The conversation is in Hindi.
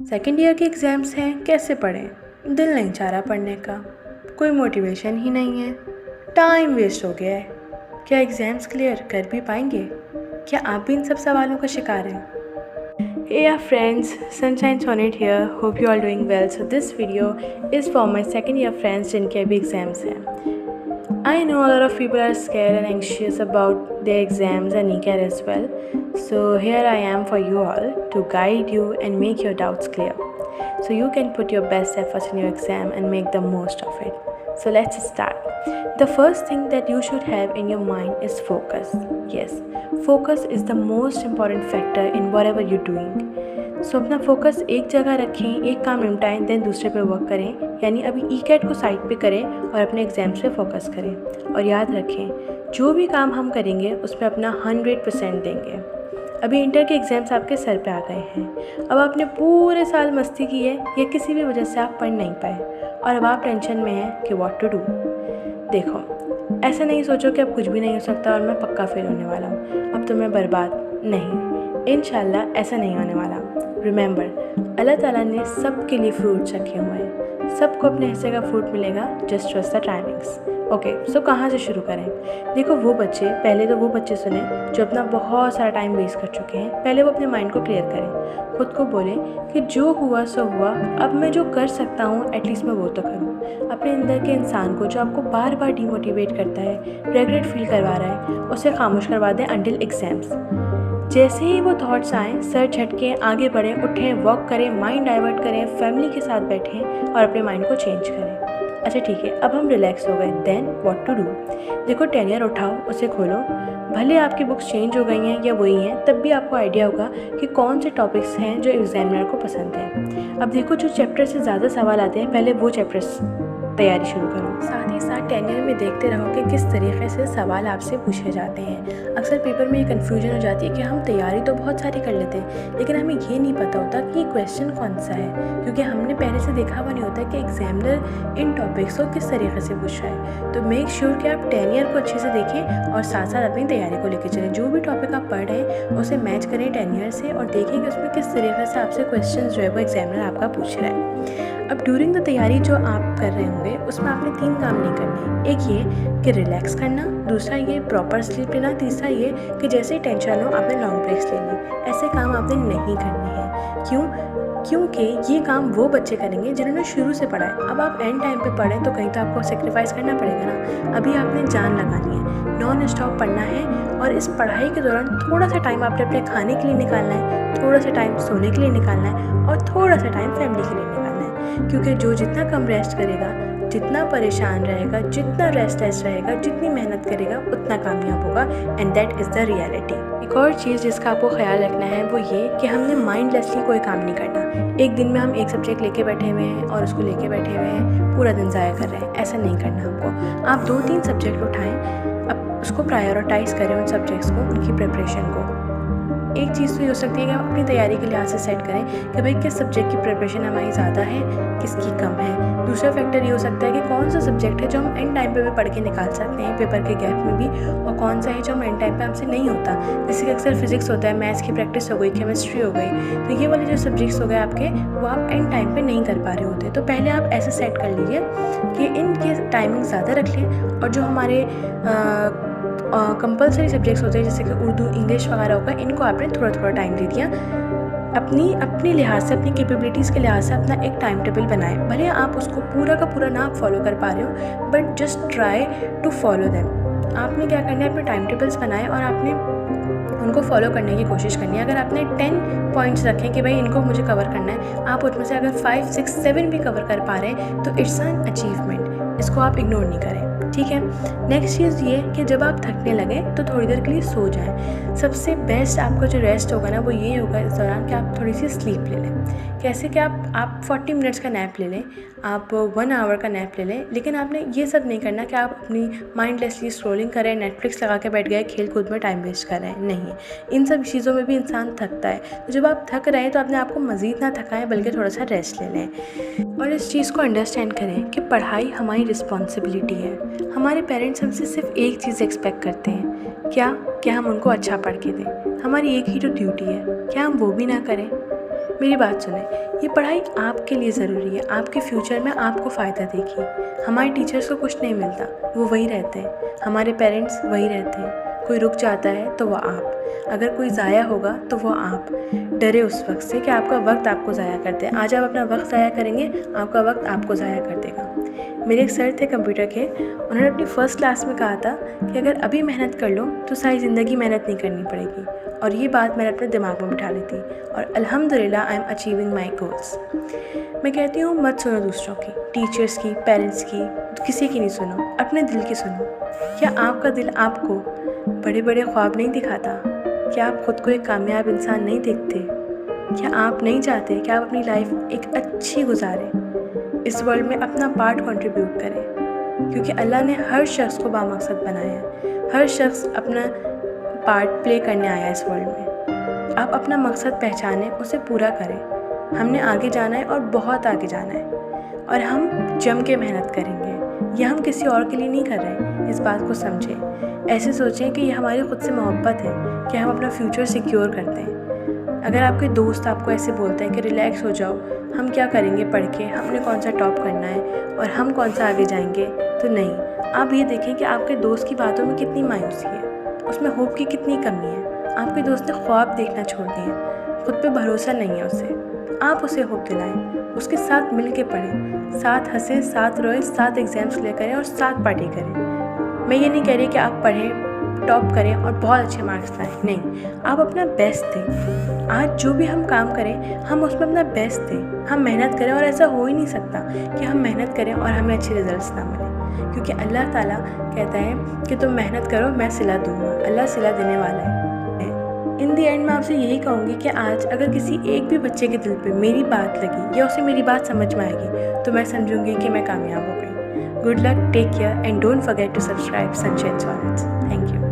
सेकेंड ईयर के एग्ज़ाम्स हैं, कैसे पढ़ें? दिल नहीं चाह रहा पढ़ने का, कोई मोटिवेशन ही नहीं है, टाइम वेस्ट हो गया है। क्या एग्ज़ाम्स क्लियर कर भी पाएंगे? क्या आप भी इन सब सवालों का शिकार हैं? Hey friends, Sunshine Sonnet here. Hope you all doing well. So this video is for my second year friends जिनके अभी एग्ज़ाम्स हैं। I know a lot of people are scared and anxious about their exams and NCAT as well. So here I am for you all to guide you and make your doubts clear. So you can put your best efforts in your exam and make the most of it. So let's start. The first thing that you should have in your mind is focus. Yes, focus is the most important factor in whatever you're doing. सो अपना फोकस एक जगह रखें, एक काम निपटाएं, देन दूसरे पे वर्क करें। यानी अभी ईकैट को साइड पे करें और अपने एग्ज़ाम्स पे फोकस करें। और याद रखें, जो भी काम हम करेंगे उसमें अपना 100% देंगे। अभी इंटर के एग्ज़ाम्स आपके सर पे आ गए हैं। अब आपने पूरे साल मस्ती की है या किसी भी वजह से आप पढ़ नहीं पाए और अब आप टेंशन में हैं कि व्हाट टू डू। देखो, ऐसा नहीं सोचो कि अब कुछ भी नहीं हो सकता और मैं पक्का फेल होने वाला हूँ, अब तो मैं बर्बाद। नहीं, इंशाल्लाह ऐसा नहीं होने वाला। रिमेंबर, अल्लाह ताला ने सबके लिए फ्रूट्स रखे हुए हैं, सबको अपने हिस्से का फ्रूट मिलेगा। Just trust the timings. Okay, so कहाँ से शुरू करें? देखो, पहले तो वो बच्चे सुने जो अपना बहुत सारा टाइम वेस्ट कर चुके हैं। पहले वो अपने माइंड को क्लियर करें, खुद को बोलें कि जो हुआ सो हुआ, अब मैं जो कर सकता हूँ एटलीस्ट मैं वो तो करूँ। अपने अंदर के इंसान को जो आपको बार बार डिमोटिवेट करता है, रिग्रेट फील करवा रहा है, उसे खामोश करवा दें अंटिल एग्जाम्स। जैसे ही वो थॉट्स आएँ, सर झटकें, आगे बढ़ें, उठें, वॉक करें, माइंड डाइवर्ट करें, फैमिली के साथ बैठें और अपने माइंड को चेंज करें। अच्छा ठीक है, अब हम रिलैक्स हो गए, देन व्हाट टू डू? देखो, टेनियर उठाओ, उसे खोलो। भले आपकी बुक्स चेंज हो गई हैं या वही हैं, तब भी आपको आइडिया होगा कि कौन से टॉपिक्स हैं जो एग्जामिनर को पसंद हैं। अब देखो, जो चैप्टर से ज़्यादा सवाल आते हैं, पहले वो चैप्टर्स तैयारी शुरू करो। साथ ही साथ टेनियर में देखते रहो कि किस तरीके से सवाल आपसे पूछे जाते हैं। अक्सर पेपर में ये कन्फ्यूजन हो जाती है कि हम तैयारी तो बहुत सारी कर लेते हैं, लेकिन हमें ये नहीं पता होता कि क्वेश्चन कौन सा है, क्योंकि हमने पहले से देखा हुआ नहीं होता कि एग्जामिनर इन टॉपिक्स को किस तरीके से पूछ रहा है। तो मेक श्योर कि आप टेनियर को अच्छे से देखें और साथ साथ अपनी तैयारी को लेकर चलें। जो भी टॉपिक आप पढ़ रहे हैं उसे मैच करें टेनियर से और देखें कि उसमें किस तरीके से आपसे क्वेश्चन जो है वो एग्जामिनर आपका पूछ रहा है। अब ड्यूरिंग द तैयारी जो आप कर रहे होंगे उसमें आपने 3 काम नहीं करने। एक ये कि रिलैक्स करना, दूसरा ये प्रॉपर स्लीप लेना, तीसरा ये कि जैसे ही टेंशन हो आपने लॉन्ग ब्रेक्स ले ली। ऐसे काम आपने नहीं करने हैं। क्यों? क्योंकि ये काम वो बच्चे करेंगे जिन्होंने शुरू से पढ़ा है। अब आप एंड टाइम पे पढ़ें तो कहीं तो आपको सेक्रीफाइस करना पड़ेगा ना। अभी आपने जान लगानी है, नॉन स्टॉप पढ़ना है और इस पढ़ाई के दौरान थोड़ा सा टाइम आपने अपने खाने के लिए निकालना है, थोड़ा सा टाइम सोने के लिए निकालना है और थोड़ा सा टाइम फैमिली के लिए निकालना है। क्योंकि जो जितना कम रेस्ट करेगा, जितना परेशान रहेगा, जितना रेस्टलेस रहेगा, जितनी मेहनत करेगा, उतना कामयाब होगा। And that is the reality. एक और चीज़ जिसका आपको ख्याल रखना है वो ये कि हमने माइंडलेसली कोई काम नहीं करना। एक दिन में हम एक सब्जेक्ट लेके बैठे हुए हैं और उसको लेके बैठे हुए हैं, पूरा दिन ज़ाया कर रहे हैं, ऐसा नहीं करना हमको। आप 2-3 सब्जेक्ट उठाएं, अब उसको प्रायोरिटाइज़ करें, उन सब्जेक्ट्स को, उनकी प्रिपरेशन को। एक चीज़ तो ये हो सकती है कि हम अपनी तैयारी के लिहाज से सेट करें कि भाई किस सब्जेक्ट की प्रिपरेशन हमारी ज़्यादा है, किसकी कम है। दूसरा फैक्टर ये हो सकता है कि कौन सा सब्जेक्ट है जो हम एंड टाइम पे भी पढ़ के निकाल सकते हैं पेपर के गैप में भी, और कौन सा है जो हम एंड टाइम पे हमसे नहीं होता। जैसे कि अक्सर फिजिक्स होता है, मैथ्स की प्रैक्टिस हो गई, केमिस्ट्री हो गई, तो ये वाले जो सब्जेक्ट्स हो गए आपके, वो आप एंड टाइम पर नहीं कर पा रहे होते। तो पहले आप ऐसे सेट कर लीजिए कि इनके टाइमिंग ज़्यादा रख लें और जो हमारे कंपलसरी सब्जेक्ट्स होते हैं जैसे कि उर्दू, इंग्लिश वगैरह होगा, इनको आपने थोड़ा थोड़ा टाइम दे दिया। अपने लिहाज से, अपनी कैपेबिलिटीज़ के लिहाज से अपना एक टाइम टेबल बनाएं। भले आप उसको पूरा का पूरा ना फॉलो कर पा रहे हो, but just try to follow them. आपने क्या करना है, अपने टाइम टेबल्स बनाएं और आपने उनको फॉलो करने की कोशिश करनी है। अगर आपने 10 पॉइंट्स रखें कि भाई इनको मुझे कवर करना है, आप उनमें से अगर 5, 6, 7 भी कवर कर पा रहे हैं तो इट्स एन अचीवमेंट। इसको आप इग्नोर नहीं करें, ठीक है। नेक्स्ट चीज़ ये कि जब आप थकने लगे तो थोड़ी देर के लिए सो जाएं। सबसे बेस्ट आपका जो रेस्ट होगा ना वो ये होगा इस दौरान कि आप थोड़ी सी स्लीप ले लें। कैसे कि आप 40 मिनट्स का नैप ले लें, आप 1 आवर का नैप ले लें, लेकिन आपने ये सब नहीं करना कि आप अपनी माइंडलेसली स्क्रॉलिंग करें, नेटफ्लिक्स लगा के बैठ गए, खेल कूद में टाइम वेस्ट कर रहे हैं। नहीं, इन सब चीज़ों में भी इंसान थकता है। तो जब आप थक रहे हैं तो अपने आप को मज़ीद ना थकाएं, बल्कि थोड़ा सा रेस्ट ले लें और इस चीज़ को अंडरस्टैंड करें कि पढ़ाई हमारी रिस्पॉन्सिबिलिटी है। हमारे पेरेंट्स हमसे सिर्फ एक चीज़ एक्सपेक्ट करते हैं, क्या हम उनको अच्छा पढ़ के दें। हमारी एक ही तो ड्यूटी है, क्या हम वो भी ना करें? मेरी बात सुने, ये पढ़ाई आपके लिए ज़रूरी है, आपके फ्यूचर में आपको फ़ायदा देगी। हमारे टीचर्स को कुछ नहीं मिलता, वो वही रहते हैं। हमारे पेरेंट्स वही रहते हैं। कोई रुक जाता है तो वो आप, अगर कोई ज़ाया होगा तो वो आप। डरे उस वक्त से कि आपका वक्त आपको ज़ाया करते हैं। आज आप अपना वक्त ज़ाया करेंगे, आपका वक्त आपको ज़ाया कर देगा। मेरे एक सर थे कंप्यूटर के, उन्होंने अपनी फ़र्स्ट क्लास में कहा था कि अगर अभी मेहनत कर लो तो सारी ज़िंदगी मेहनत नहीं करनी पड़ेगी। और ये बात मैंने अपने दिमाग में बिठा ली थी और अल्हम्दुलिल्लाह I am achieving my goals. मैं कहती हूँ मत सुनो दूसरों की, टीचर्स की, पेरेंट्स की, किसी की नहीं सुनो, अपने दिल की सुनो। क्या आपका दिल आपको बड़े बड़े ख्वाब नहीं दिखाता? क्या आप खुद को एक कामयाब इंसान नहीं देखते? क्या आप नहीं चाहते कि आप अपनी लाइफ एक अच्छी गुजारें, इस वर्ल्ड में अपना पार्ट कंट्रीब्यूट करें? क्योंकि अल्लाह ने हर शख्स को बामकसद बनाया है, हर शख्स अपना पार्ट प्ले करने आया है इस वर्ल्ड में। आप अपना मकसद पहचानें, उसे पूरा करें। हमने आगे जाना है और बहुत आगे जाना है, और हम जम के मेहनत करेंगे। यह हम किसी और के लिए नहीं कर रहे, इस बात को समझें। ऐसे सोचें कि यह हमारी खुद से मोहब्बत है कि हम अपना फ्यूचर सिक्योर करते हैं। अगर आपके दोस्त आपको ऐसे बोलते हैं कि रिलैक्स हो जाओ, हम क्या करेंगे पढ़ के, हमने कौन सा टॉप करना है और हम कौन सा आगे जाएंगे, तो नहीं। आप ये देखें कि आपके दोस्त की बातों में कितनी मायूसी है, उसमें होप की कितनी कमी है। आपके दोस्त ने ख्वाब देखना छोड़ दिए, खुद पे भरोसा नहीं है उसे। आप उसे होप दिलाएं, उसके साथ मिल के पढ़ें, साथ हंसें, साथ रोएं, साथ एग्ज़ाम्स क्लियर करें और साथ पार्टी करें। मैं ये नहीं कह रही कि आप पढ़ें, टॉप करें और बहुत अच्छे मार्क्स लाएं, नहीं। आप अपना बेस्ट दें। आज जो भी हम काम करें, हम उसमें अपना बेस्ट दें, हम मेहनत करें। और ऐसा हो ही नहीं सकता कि हम मेहनत करें और हमें अच्छे रिजल्ट्स ना मिले, क्योंकि अल्लाह ताला कहता है कि तुम मेहनत करो, मैं सिला दूँगा। अल्लाह सिला देने वाला है। इन दी एंड मैं आपसे यही कहूँगी कि आज अगर किसी एक भी बच्चे के दिल पे मेरी बात लगी या उसे मेरी बात समझ में आएगी, तो मैं समझूंगी कि मैं कामयाब हो गई। Good luck, take care and don't forget to subscribe Sunshine Sonnets. Thank you.